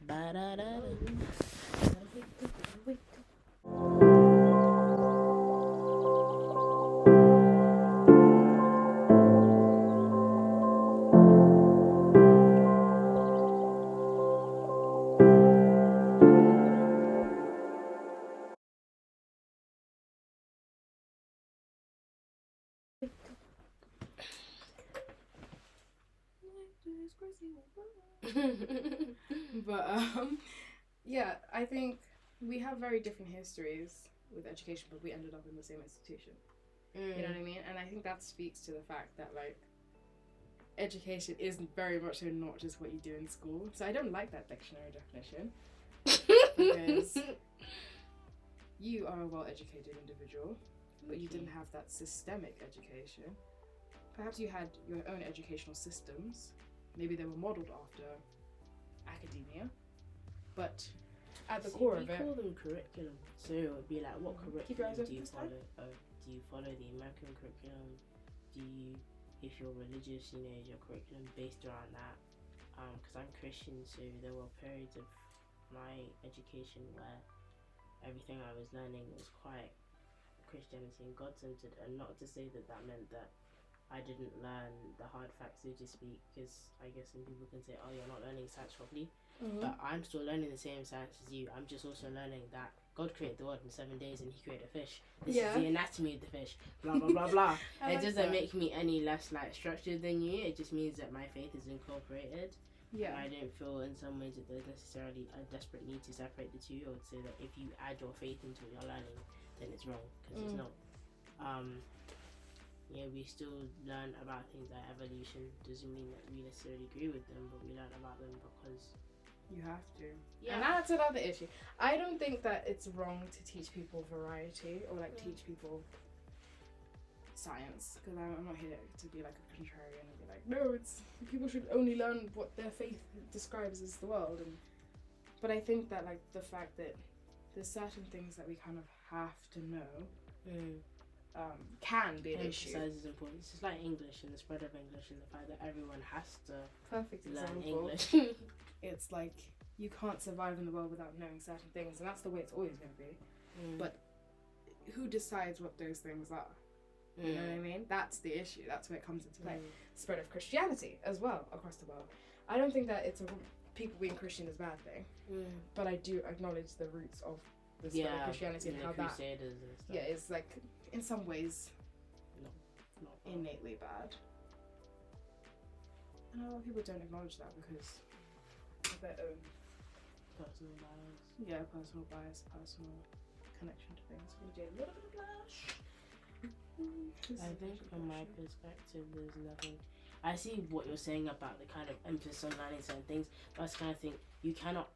Ba-da-da-da. But yeah, I think we have very different histories with education, but we ended up in the same institution. You know what I mean? And I think that speaks to the fact that like education is very much so not just what you do in school. So I don't like that dictionary definition because you are a well-educated individual, but you didn't have that systemic education. Perhaps you had your own educational systems. Maybe they were modeled after academia, but at the core of We it, call them curriculum. So it would be like, what Keep your eyes curriculum do open you this time. follow? Do you follow the American curriculum? Do you, if you're religious, you know, is your curriculum based around that? Because I'm Christian, so there were periods of my education where everything I was learning was quite Christianity and God-centered, and not to say that that meant that I didn't learn the hard facts, so to speak, because I guess some people can say, oh, you're not learning science properly, but I'm still learning the same science as you. I'm just also learning that God created the world in 7 days and he created a fish. This is the anatomy of the fish, blah, blah, blah, blah. It doesn't make me any less, like, structured than you. It just means that my faith is incorporated. Yeah. And I don't feel in some ways that there's necessarily a desperate need to separate the two, or to say that if you add your faith into what you're learning, then it's wrong, because it's not. Yeah, we still learn about things like evolution. Doesn't mean that we necessarily agree with them, but we learn about them because You have to. Yeah. And that's another issue. I don't think that it's wrong to teach people variety or like teach people science, because I'm not here to be like a contrarian and be like, no, it's people should only learn what their faith describes as the world. But I think that like the fact that there's certain things that we kind of have to know can be an issue. emphasizes importance. It's like English and the spread of English and the fact that everyone has to Perfect learn example. English. It's like you can't survive in the world without knowing certain things, and that's the way it's always going to be. But who decides what those things are? You know what I mean? That's the issue. That's where it comes into play. Spread of Christianity as well across the world. I don't think that people being Christian is a bad thing, but I do acknowledge the roots of the spread of Christianity and how that Crusaders and stuff. is like in some ways not innately bad. And a lot of people don't acknowledge that because of their own personal bias. personal bias, personal connection to things. We do a little bit of blush. I think from my perspective, there's nothing. I see what you're saying about the kind of emphasis on learning certain things, but it's kind of thing you cannot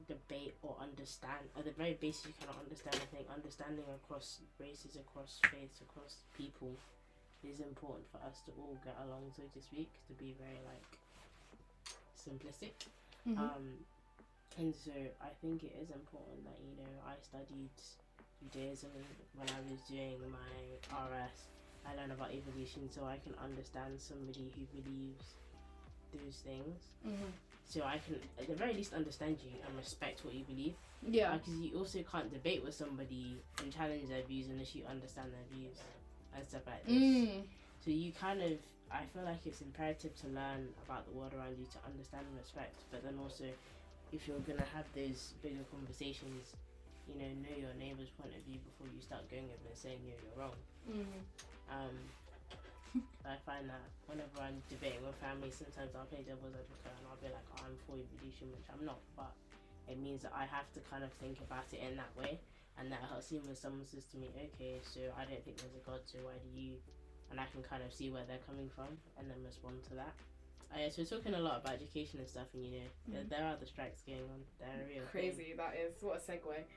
debate or understand. At the very basic, you cannot understand. I think understanding across races, across faiths, across people is important for us to all get along, so to speak, to be very like simplistic. And so I think it is important that, you know, I studied Judaism when I was doing my RS. I learned about evolution so I can understand somebody who believes those things. So I can at the very least understand you and respect what you believe. Yeah. Because you also can't debate with somebody and challenge their views unless you understand their views and stuff like this. So you kind of, I feel like it's imperative to learn about the world around you to understand and respect, but then also if you're going to have those bigger conversations, you know your neighbour's point of view before you start going over and saying you're wrong. I find that whenever I'm debating with family, sometimes I'll play devil's advocate and I'll be like, oh, I'm for evolution, which I'm not, but it means that I have to kind of think about it in that way, and that helps me when someone says to me, okay, so I don't think there's a God, so why do you? And I can kind of see where they're coming from and then respond to that. So we're talking a lot about education and stuff, and you know, there are the strikes going on. They're real. Crazy, that is. What a segue.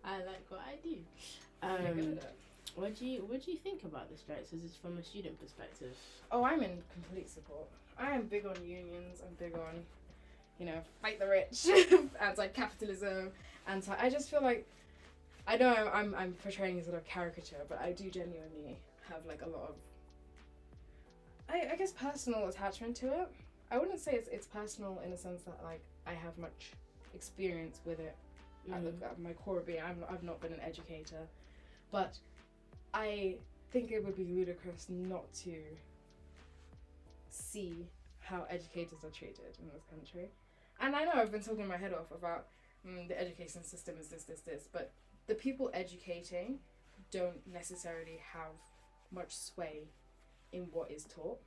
I like what I do. What do you think about the strikes? Is this from a student perspective? Oh, I'm in complete support. I am big on unions. I'm big on, you know, fight the rich, anti-capitalism, I just feel like, I know I'm portraying a sort of caricature, but I do genuinely have like a lot of I guess personal attachment to it. I wouldn't say it's personal in the sense that like I have much experience with it at my core being. I've not been an educator, but I think it would be ludicrous not to see how educators are treated in this country. And I know I've been talking my head off about the education system is this, but the people educating don't necessarily have much sway in what is taught.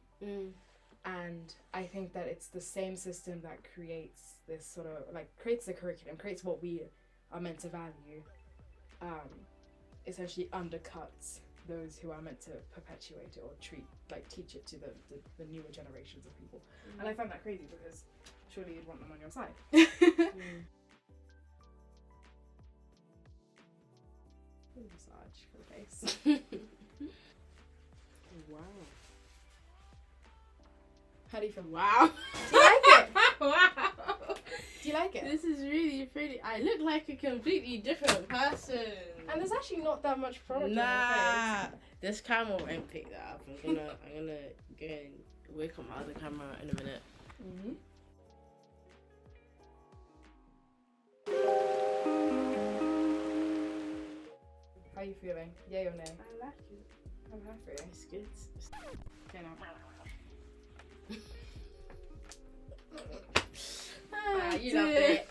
And I think that it's the same system that creates this sort of, like, creates the curriculum, creates what we are meant to value, essentially undercuts those who are meant to perpetuate it or teach it to the newer generations of people. And I find that crazy because surely you'd want them on your side. Massage for the face. Wow. How do you feel? Wow. Do you like it? Wow. Do you like it? This is really pretty. I look like a completely different person. And there's actually not that much product on your face. This camera won't pick that up. I'm gonna go and wake up my other camera in a minute. How are you feeling? Yay or nay? I like it. I'm happy. It's good. Okay, now. Ah, You loved it.